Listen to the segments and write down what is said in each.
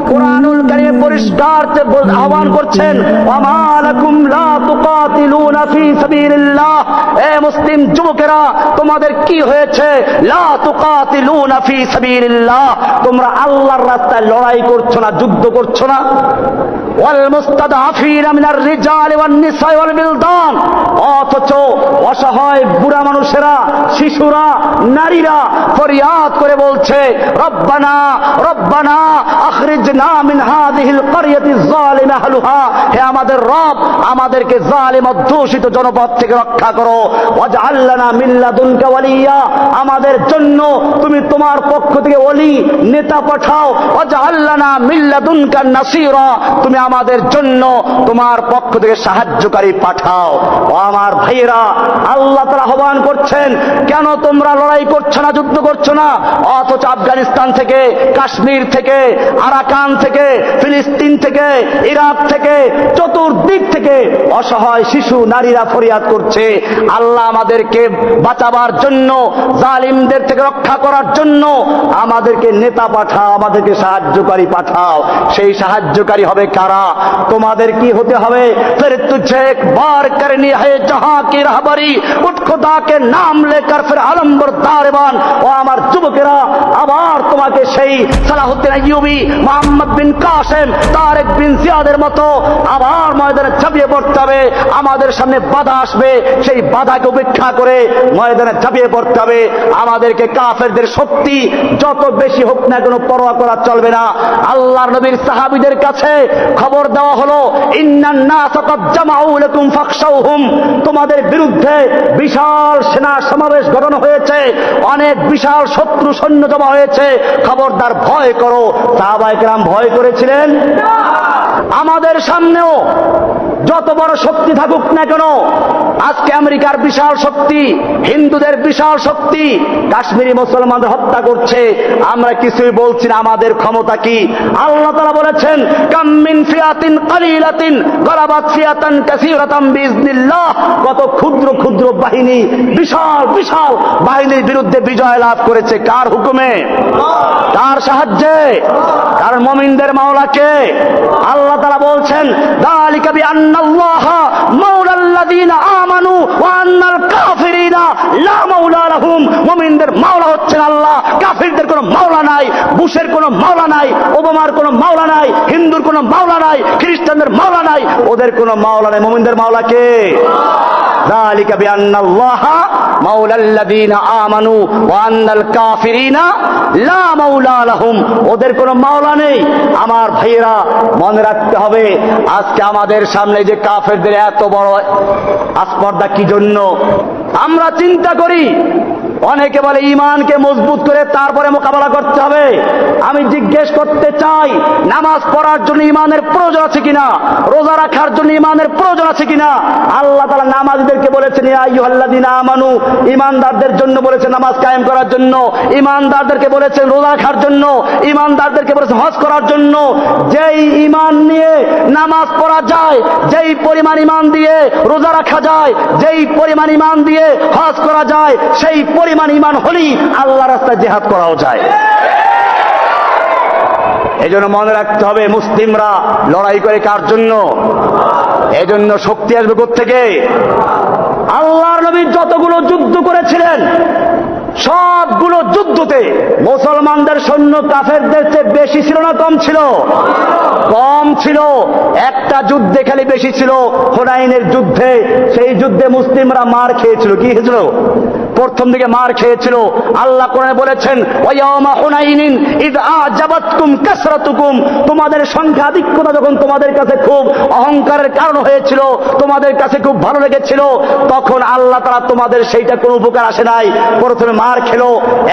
কুরআনুল কারীম পরিষ্কার আহ্বান করছেন, ওয়ামা লাকুম লা তুকাতিলুনা ফি সাবিলিল্লাহ। এ মুসলিম যুবকেরা, তোমাদের কি হয়েছে? লা তুকাতিলুনা ফি সাবিলিল্লাহ, তোমরা আল্লাহর রাস্তায় লড়াই করছো না, যুদ্ধ করছো না। ওয়াল মুস্তাদআফিনা মিনার রিজালি ওয়ান নিসাই ওয়াল বিলদান, অথচ অসহায় বুড়া মানুষেরা, শিশুরা, নারীরা ফরিয়াদ করে বলছে, রব্বানা রব্বানা আখরিজনা মিন হাযিহিল ক্বরিয়াতিজ যালিমা আহলুহা, হে আমাদের রব, আমাদেরকে জালিম অধ্যুষিত জনপদ থেকে রক্ষা করো। ওয়াজআল লানা মিন লাদুনকা ওয়ালিয়া, আমাদের জন্য তুমি তোমার পক্ষ থেকে ওলি, নেতা পাঠাও। ওয়াজআল লানা মিন লাদুনকা নাসীরা, তুমি আমাদের জন্য তোমার পক্ষ থেকে সাহায্যকারী পাঠাও। ও আমার ভাইয়েরা, আল্লাহ তাআলা আহ্বান করছেন, কেন তোমরা লড়াই করছো না, যুদ্ধ করছো না? অথচ আফগানিস্তান থেকে, কাশ্মীর থেকে, আরাকান থেকে, ফিলিস্তিন থেকে, ইরাক থেকে, চতুর্দিক থেকে অসহায় শিশু, নারীরা ফরিয়াদ করছে, আল্লাহ আমাদেরকে বাঁচাবার জন্য, জালিমদের থেকে রক্ষা করার জন্য আমাদেরকে নেতা পাঠাও, আমাদেরকে সাহায্যকারী পাঠাও। সেই সাহায্যকারী হবে কারা? তোমাদের কি হতে হবে? ফির তুঝে একবার করনি হে জাহাঁ কি রাহবারি, উঠ খুদা কে নাম লেকর ফির আলম বরদার বান। ও আমার যুবকেরা, আবার তোমাকে সেই সালাহুদ্দিন আইয়ুবী, মুহাম্মদ বিন কাসেম, তারেক বিন জিয়াদের মতো আবার ময়দানে ঝাঁপিয়ে পড়তে হবে। আমাদের সামনে বাধা আসবে, সেই বাধাকে উপেক্ষা করে ময়দানে ঝাঁপিয়ে পড়তে হবে। আমাদেরকে কাফেরদের শক্তি যত বেশি হোক না কেন পরোয়া করা চলবে না। আল্লাহর নবীর সাহাবীদের কাছে খবর দেওয়া হলো, ইন্নান নাস কাদ জামাউ লাকুম ফাখশাউহুম, তোমাদের বিরুদ্ধে বিশাল সেনা সমাবেশ ঘটানো হয়েছে, অনেক বিশাল শত্রু সৈন্য জমা হয়েছে, খবরদার ভয় করো। সাহাবায়ে কেরাম ভয় করেছিলেন? আমাদের সামনেও যত বড় শক্তি থাকুক না কেন, আজকে আমেরিকার বিশাল শক্তি, হিন্দুদের বিশাল শক্তি কাশ্মীরি মুসলমানদের হত্যা করছে, আমরা কিছুই বলছি না। আমাদের ক্ষমতা কি? আল্লাহ তাআলা বলেছেন, কাম মিন ফিয়াতিন কালিলাতিন গলাবাত ফিয়াতান কাসীরাতাম বিইজনিল্লাহ, কত ক্ষুদ্র ক্ষুদ্র বাহিনী বিশাল বিশাল বাহিনীর বিরুদ্ধে বিজয় লাভ করেছে। কার হুকুমে? কার সাহায্যে? কারণ মুমিনদের মাওলা কে? আল্লাহ তাআলা বলছেন, যালিকা বিআন্নাল্লাহা মাওলাল্লাযীনা আমানু ওয়া আন্নাল কাফিরিনা লা মাওলা লাহুম, মুমিনদের মাওলা হচ্ছেন আল্লাহ, কাফিরদের কোনো মাওলা নাই। বুশের কোনো মাওলা নাই, ওবামার কোনো মাওলা নাই, হিন্দুর কোনো মাওলা নাই, খ্রিস্টানদের মাওলা নাই, ওদের কোনো মাওলা নাই। মুমিনদের মাওলা কে? যালিকা বিআন্নাল্লাহা মাওলাল্লাযীনা আমানু ওয়া আন্নাল কাফিরিনা লা মাওলা লাহুম, ওদের কোনো মাওলা নেই। আমার ভাইয়েরা, মনে রাখতে হবে, আজকে আমাদের সামনে যে কাফেরদের এত বড় আস্পর্ধা কি জন্য? আমরা চিন্তা করি, অনেকে বলে ঈমানকে মজবুত করে তারপরে মোকাবেলা করতে হবে। আমি জিজ্ঞেস করতে চাই, নামাজ পড়ার জন্য ঈমানের প্রয়োজন আছে কিনা? রোজা রাখার জন্য ঈমানের প্রয়োজন আছে কিনা? আল্লাহ তাআলা নামাজীদেরকে বলেছেন, ইয়া আইয়ুহাল্লাযীনা আমানু, ঈমানদারদের জন্য বলেছেন নামাজ কায়েম করার জন্য, ঈমানদারদেরকে বলেছেন রোজা রাখার জন্য, ঈমানদারদেরকে বলেছেন হজ করার জন্য। যেই ঈমান নিয়ে নামাজ পড়া যায়, যেই পরিমাণ ঈমান দিয়ে রোজা রাখা যায়, যেই পরিমাণ ঈমান দিয়ে হজ করা যায়, সেই পরিমাণ ঈমান হলেই আল্লাহর রাস্তায় জিহাদ করাও যায়। এজন্য মনে রাখতে হবে, মুসলিমরা লড়াই করে কার জন্য? এজন্য শক্তি আসবে কোত্থেকে? আল্লাহর নবী যতগুলো যুদ্ধ করেছিলেন, সবগুলো যুদ্ধতে মুসলমানদের সৈন্য কাফেরদের চেয়ে বেশি ছিল না কম ছিল? কম ছিল। একটা যুদ্ধে খালি বেশি ছিল, হুনাইনের যুদ্ধে। সেই যুদ্ধে মুসলিমরা মার খেয়েছিল। কি হয়েছিল? প্রথম দিকে মার খেয়েছিল। আল্লাহ কোরআনে বলেছেন, ওয়ায়াউমা হুনাইনিন ইয আ'জাবাতকুম কাসরাতুকুম, তোমাদের সংখ্যাধিক্যতা যখন তোমাদের কাছে খুব অহংকারের কারণ হয়েছিল, তোমাদের কাছে খুব ভালো লেগেছিল, তখন আল্লাহ তাআলা তোমাদের সেইটা কোনো উপকার আসে নাই। প্রথমে মার খেলো,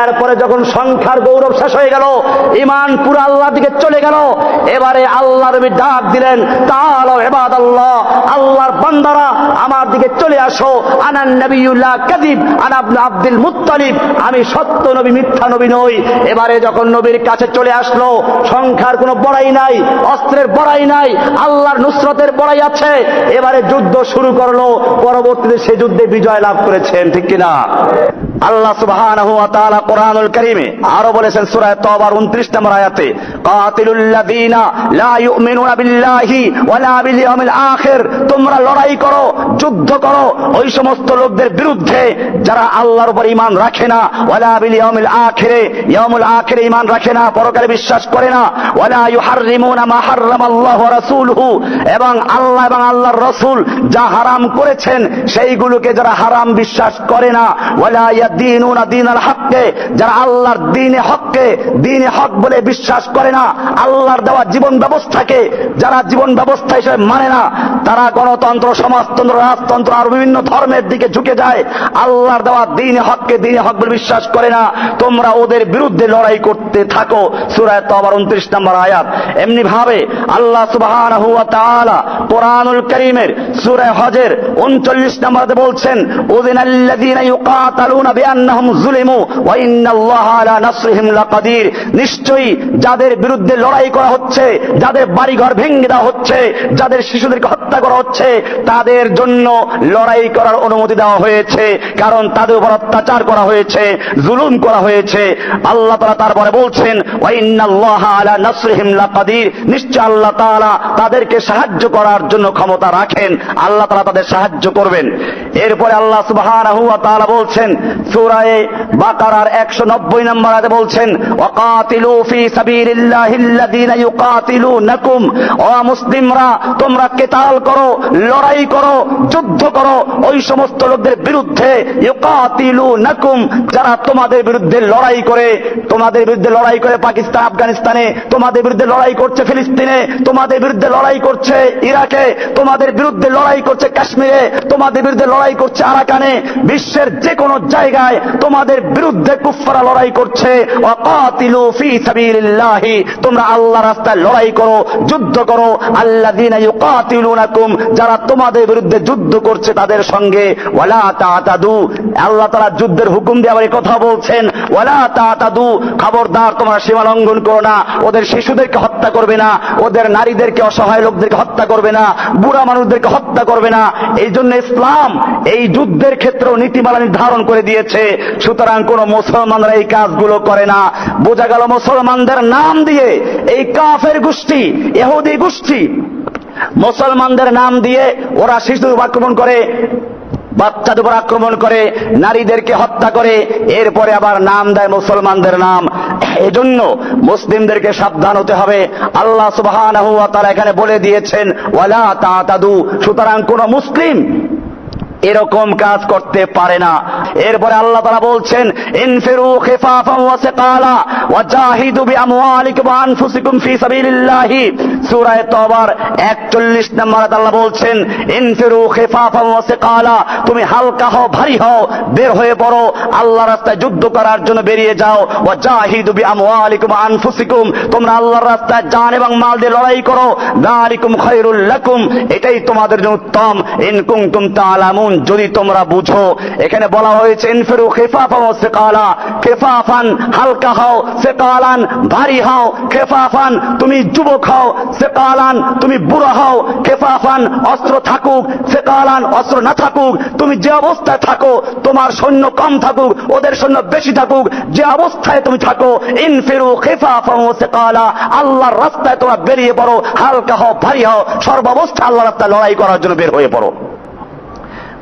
এরপরে যখন সংখ্যার গৌরব শেষ হয়ে গেল, ঈমান পুরো আল্লাহর দিকে চলে গেল, এবারে আল্লাহ নবী ডাক দিলেন, তাআলাউ ইবাদাল্লাহ, আল্লাহর বান্দারা আমার দিকে চলে আসো। আনান নবিয়্যুল্লাহ কাযিব আনা ইবনে আব্দুল মুত্তালিব, আমি সত্য নবী, মিথ্যা নবী নই। এবারে যখন নবীর কাছে চলে আসলো, সংখ্যার কোনো বড়াই নাই, অস্ত্রের বড়াই নাই, আল্লাহর নুসরতের বড়াই আছে। এবারে যুদ্ধ শুরু করলো, পরবর্তীতে সে যুদ্ধে বিজয় লাভ করেছেন। ঠিক কিনা? আল্লাহ সুবহানাহু ওয়া তাআলা কোরআনুল কারীমে আরো বলেছেন সূরা তাওবার 29 নম্বর আয়াতে, কাতিলুল লাযীনা লা ইউমিনুনা বিল্লাহি ওয়ালা বিল ইয়াউমিল আখির, তোমরা লড়াই করো, যুদ্ধ করো ওই সমস্ত লোকদের বিরুদ্ধে যারা আল্লাহর উপর ঈমান রাখে না, ওয়ালা বিল ইয়াউমিল আখিরে, ইয়াউমুল আখিরে ঈমান রাখে না, পরকালে বিশ্বাস করে না, ওয়ালা ইউহাররিমুনা মা হারামাল্লাহু ওয়া রাসূলুহু, এবং আল্লাহ এবং আল্লাহর রাসূল যা হারাম করেছেন সেইগুলোকে যারা হারাম বিশ্বাস করে না, ওয়ালা ইয়াদিনুনা দীনাল হককে, যারা আল্লাহর দ্বীনে হককে দ্বীনে হক বলে বিশ্বাস করে না, আল্লাহর দেওয়া জীবন ব্যবস্থাকে যারা জীবন ব্যবস্থা হিসেবে মানে না, তারা গণতন্ত্র, সমাজতন্ত্র, রাজতন্ত্র আর বিভিন্ন ধর্মের দিকে ঝুঁকে যায়, আল্লাহর দেওয়া দ্বীনে হককে দ্বীনে হক বলে বিশ্বাস করে না, তোমরা ওদের বিরুদ্ধে লড়াই করতে থাকো। সূরা তাওবার 29 নম্বর আয়াত। এমনি ভাবে আল্লাহ সুবহানাহু ওয়া তাআলা কোরআনুল কারীমের সূরা হজের 39 নম্বরে বলছেন, উযিনাল্লাযীনা ইউকাতালুনা বিআন্নাহুম যুলিমু ওয়া ইন্নাল্লাহা আলা নাসরিহিম লাকাদির, নিশ্চয়ই যাদের বিরুদ্ধে লড়াই করা হচ্ছে, যাদের বাড়িঘর ভেঙে দেওয়া হচ্ছে, যাদের শিশুদেরকে হত্যা করা হচ্ছে, তাদের জন্য লড়াই করার অনুমতি দেওয়া হয়েছে, কারণ তাদের উপর অত্যাচার করা হয়েছে, জুলুম করা হয়েছে। আল্লাহ তাআলা তারপরে বলছেন, ওয়া ইন্নাল্লাহা আলা নাসরিহিম লাকাদির, নিশ্চয় আল্লাহ তাআলা তাদেরকে সাহায্য করার জন্য ক্ষমতা রাখেন, আল্লাহ তাআলা তাদের সাহায্য করবেন। এরপরে আল্লাহ সুবহানাহু ওয়া তাআলা বলছেন সূরা বাকারার 190 নম্বর আয়াতে বলছেন, ওয়াকাতিলু ফি সাবিলিল্লাহিল্লাযীনা ইউকাতিলুনাকুম, ও মুসলিমরা তোমরা কিতাল করো, লড়াই করো, যুদ্ধ করো ওই সমস্ত লোকদের বিরুদ্ধে, ইউকাতিলুনাকুম, যারা তোমাদের বিরুদ্ধে লড়াই করে, তোমাদের বিরুদ্ধে লড়াই করে পাকিস্তান, আফগানিস্তানে, তোমাদের বিরুদ্ধে লড়াই করছে ফিলিস্তিনে, তোমাদের বিরুদ্ধে লড়াই করছে ইরাকে, তোমাদের বিরুদ্ধে লড়াই করছে কাশ্মীরে, তোমাদের বিরুদ্ধে লড়াই করছে আরাকানে, বিশ্বের যে কোনো জায়গায় তোমাদের বিরুদ্ধে কুফফাররা লড়াই করছে। ওয়াকাতিলু ফি সাবিলিল্লাহি, তোমরা আল্লাহর রাস্তায় লড়াই করো, যুদ্ধ করো, আল্লাযীনা ইউকাতিলুনাকুম, যারা তোমাদের বিরুদ্ধে যুদ্ধ করছে তাদের সঙ্গে, ওয়ালা তাতাদু, আল্লাহ তাআলা যুদ্ধের হুকুম দিয়ে আবার এই কথা বলছেন, ওয়ালা তাতাদু, খবরদার তোমরা সীমা লঙ্ঘন করো না, ওদের শিশুদেরকে হত্যা করবে না, ওদের নারীদেরকে, অসহায় লোকদেরকে হত্যা করবে না, বুড়া মানুষদেরকে হত্যা করবে না। এই জন্য ইসলাম এই যুদ্ধের ক্ষেত্রেও নীতিমালা নির্ধারণ করে দিয়েছে। সুতরাং কোন মুসলমানরা এই কাজগুলো করে না। বোঝা গেল মুসলমানদের নাম দিয়ে এই কাফের গোষ্ঠী, ইহুদি গোষ্ঠী মুসলমানদের নাম দিয়ে ওরা শিশুদের উপর আক্রমণ করে, বাচ্চাদের উপর আক্রমণ করে, নারীদেরকে হত্যা করে, এরপরে আবার নাম দেয় মুসলমানদের নাম। এজন্য মুসলিমদেরকে সাবধান হতে হবে। আল্লাহ সুবহানাহু ওয়া তাআলা এখানে বলে দিয়েছেন, ওয়ালা তাতাদু, সুতরাং কোন মুসলিম এরকম কাজ করতে পারে না। এরপরে আল্লাহ তাআলা বলছেন, ইনফিরু খিফাফান ওয়া সিকালা ওয়া জাহিদু বিআমওয়ালিকুম ওয়া আনফুসিকুম ফি সাবিলিল্লাহি, সূরা তাওবার 41 নম্বর আয়াতে আল্লাহ বলছেন, ইনফিরু খিফাফান ওয়া সিকালা, তুমি হালকা হও, ভারী হও, বের হয়ে পড়ো, আল্লাহর রাস্তায় যুদ্ধ করার জন্য বেরিয়ে যাও। ওয়া জাহিদু বিআমওয়ালিকুম ওয়া আনফুসিকুম, তোমরা আল্লাহর রাস্তায় জান এবং মাল দিয়ে লড়াই করো, যালিকুম খায়রুল লাকুম, এটাই তোমাদের জন্য উত্তম, ইন কুনতুম তাআলামুন, যদি তোমরা বুঝো। এখানে বলা হয়েছে ইনফিরু খিফাফান ওয়া সিকালা, খিফাফান হালকা হও, সিকালান ভারী হও। খিফাফান তুমি যুবক হও, সিকালান তুমি বুড়া হও। খিফাফান অস্ত্র থাকুক, সিকালান অস্ত্র না থাকুক, তুমি যে অবস্থায় থাকো, তোমার সৈন্য কম থাকুক, ওদের সৈন্য বেশি থাকুক, যে অবস্থায় তুমি থাকো, ইনফিরু খিফাফান ওয়া সিকালা, আল্লাহর রাস্তায় তোমরা বেরিয়ে পড়ো, হালকা হও, ভারী হও, সর্বাবস্থায় আল্লাহর রাস্তায় লড়াই করার জন্য বের হয়ে পড়ো।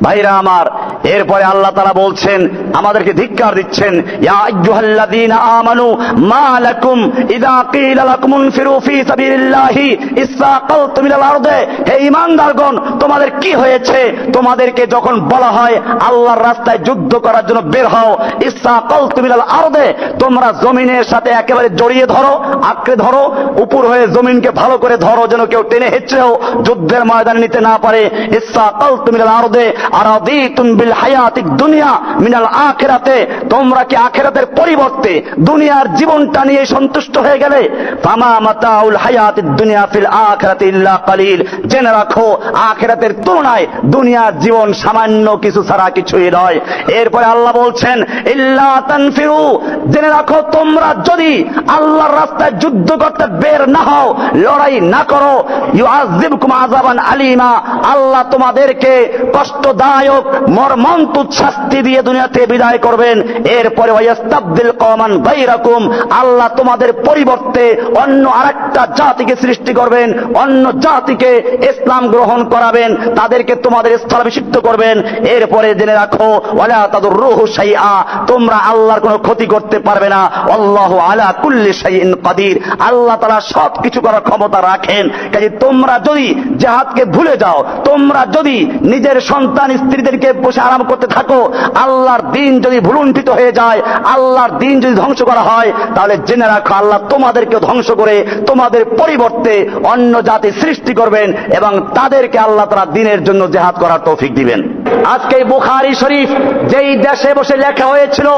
ভাইরা আমার, এরপরে আল্লাহ তাআলা বলছেন, আমাদেরকে ধিক্কার দিচ্ছেন, ইয়া আইয়ুহাল্লাযীনা আমানু মা লাকুম ইযা ক্বিলা লাকুম ইনফিরু ফি সাবিলিল্লাহি ইসতাকালতুম ইলাল আরদে, হে ঈমানদারগণ তোমাদের কি হয়েছে, তোমাদেরকে যখন বলা হয় আল্লাহর রাস্তায় যুদ্ধ করার জন্য বের হও, ইসতাকালতুম ইলাল আরদে, তোমরা জমিনের সাথে একেবারে জড়িয়ে ধরো, আঁকড়ে ধরো, উপর হয়ে জমিনকে ভালো করে ধরো, যেন কেউ টেনে হেঁচড়েও যুদ্ধের ময়দানে নিতে না পারে। ইসতাকালতুম ইলাল আরদে আরাদিতুম বিল হায়াতিদ দুনিয়া মিনাল আখিরাতে, তোমরা কি আখিরাতের পরিবর্তে দুনিয়ার জীবনটা নিয়ে সন্তুষ্ট হয়ে গেলে? ফামা মাতাউল হায়াতিদ দুনিয়া ফিল আখিরাতি ইল্লা কালিল, জেনে রাখো আখিরাতের তুলনায় দুনিয়ার জীবন সামান্য কিছু ছাড়া কিছুই নয়। এরপরে আল্লাহ বলছেন, ইল্লা তানফিরু, জেনে রাখো তোমরা যদি আল্লাহর রাস্তায় যুদ্ধ করতে বের না হও, লড়াই না করো, ইউআযিবকুম আযাবান আলীমা, আল্লাহ তোমাদেরকে কষ্ট কষ্টদায়ক মর্মন্তুদ শাস্তি দিয়ে দুনিয়াতে বিদায় করবেন। এরপরে ওয়াস্তাবদিল কওমান গায়রাকুম, আল্লাহ তোমাদের পরিবর্তে অন্য আরেকটা জাতিকে সৃষ্টি করবেন, অন্য জাতিকে ইসলাম গ্রহণ করাবেন, তাদেরকে তোমাদের স্থলাভিষিক্ত করবেন। এরপরে জেনে রাখো ওয়ালা তাদুররুহু শাইআ, তোমরা আল্লাহর কোনো ক্ষতি করতে পারবে না। আল্লাহু আলা কুল্লি শাইইন কাদির, আল্লাহ তাআলা সবকিছু করার ক্ষমতা রাখেন। কাজে তোমরা যদি জিহাদকে ভুলে যাও, তোমরা যদি নিজের সন্তান স্ত্রীদেরকে বসে আরাম করতে থাকো, আল্লাহর দ্বীন যদি ভুলুণ্ঠিত হয়ে যায়, আল্লাহর দ্বীন যদি ধ্বংস করা হয়, তাহলে জেনে রাখো আল্লাহ তোমাদেরকে ধ্বংস করে তোমাদের পরিবর্তে অন্য জাতি সৃষ্টি করবেন এবং তাদেরকে আল্লাহ তাআলা দ্বীনের জন্য জিহাদ করার তৌফিক দিবেন। আজকে বুখারী শরীফ যেই দেশে বসে লেখা হয়েছিল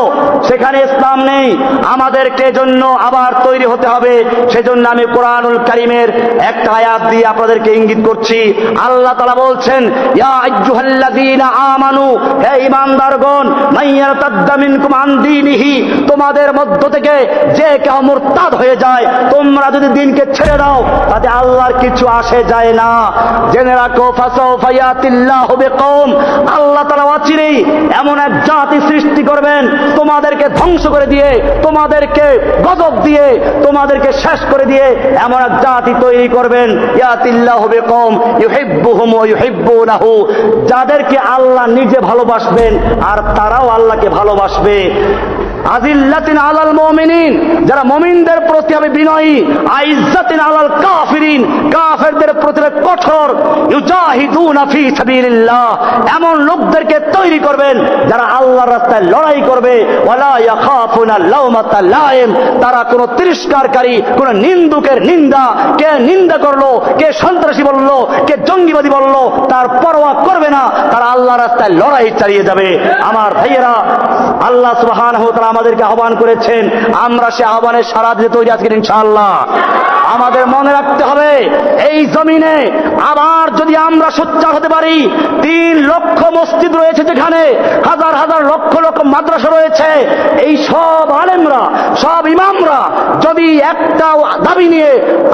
সেখানে ইসলাম নেই, আমাদেরকে জন্য আবার তৈরি হতে হবে। সেজন্য আমি কোরআনুল কারীমের একটা আয়াত দিয়ে আপনাদেরকে ইঙ্গিত করছি। আল্লাহ তাআলা বলছেন, ইয়া আইয়ুহাল্লাযীনা আমানু, হে ঈমানদারগণ, মাইয়ারতাদ্দা মিনকুম আন দীনিহি, তোমাদের মধ্য থেকে যে কেউ মুরতাদ হয়ে যায়, তোমরা যদি দ্বীনকে ছেড়ে দাও তাতে আল্লাহর কিছু আসে যায় না। জেনে রাখো ফাসাউফা ইয়াতিল্লাহু বিকওম, আল্লাহ তাআলা অচিরেই এমন এক জাতি সৃষ্টি করবেন, তোমাদেরকে ধ্বংস করে দিয়ে, তোমাদেরকে গজব দিয়ে, তোমাদেরকে শেষ করে দিয়ে এমন এক জাতি তৈরি করবেন। ইয়াতিল্লাহু বিকওম ইউহিব্বুহুম ওয়া ইউহিব্বুনাহু, যাদেরকে আল্লাহ নিজে ভালোবাসবেন আর তারাও আল্লাহকে ভালোবাসবে। আজিল্লাতিন আলাল মুমিনিন, যারা মুমিনদের প্রতি হবে বিনয়ী। আইজ্জাতিন আলাল কাফিরিন, কাফেরদের প্রতি কঠোর। ইউজাহিদুনা ফি সাবিলিল্লাহ, এমন লোকদেরকে তৈরি করবেন যারা আল্লাহর রাস্তায় লড়াই করবে। ওয়ালা ইয়াখাফুনা লাওমাতা লাইম, তারা কোনো তিরস্কারকারী, কোন নিন্দুকের নিন্দা, কে নিন্দা করলো, কে সন্ত্রাসী বললো, কে জঙ্গিবাদী বললো, তার পরোয়া করবে না। তারা আল্লাহর রাস্তায় লড়াই চালিয়ে যাবে। আমার ভাইয়েরা, আল্লাহ সুবহানাহু ওয়া তাআলা আমাদেরকে আহ্বান করেছেন, আমরা সে আহ্বানের সাড়া দিতে তৈরি আছি ইনশাআল্লাহ। আমাদের মনে রাখতে হবে, এই জমিনে আবার যদি আমরা সোচ্চার হতে পারি, 3 লক্ষ মসজিদ রয়েছে, যেখানে হাজার হাজার লক্ষ লক্ষ মাদ্রাসা রয়েছে, এই সব আলেমরা, সব ইমামরা যদি একটা দাবি নিয়ে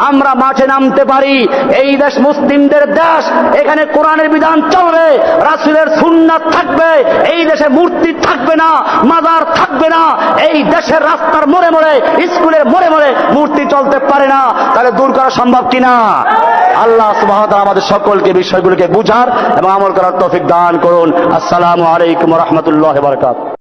আমরা মাঠে নামতে পারি, এই দেশ মুসলিমদের দেশ, এখানে কোরআনের বিধান চলবে, রাসূলের সুন্নাত থাকবে, এই দেশে মূর্তি থাকবে না, মাজার থাকবে না, এই দেশের রাস্তার মোড়ে মোড়ে, স্কুলের মোড়ে মোড়ে মূর্তি চলতে পারে না, তাহলে দূর করা সম্ভব কিনা? আল্লাহ সুবহানাহু ওয়া তাআলা আমাদের সকলকে বিষয়গুলোকে বুঝার এবং আমল করার তৌফিক দান করুন। আসসালামু আলাইকুম ওয়া রাহমাতুল্লাহি ওয়া বারাকাতুহু।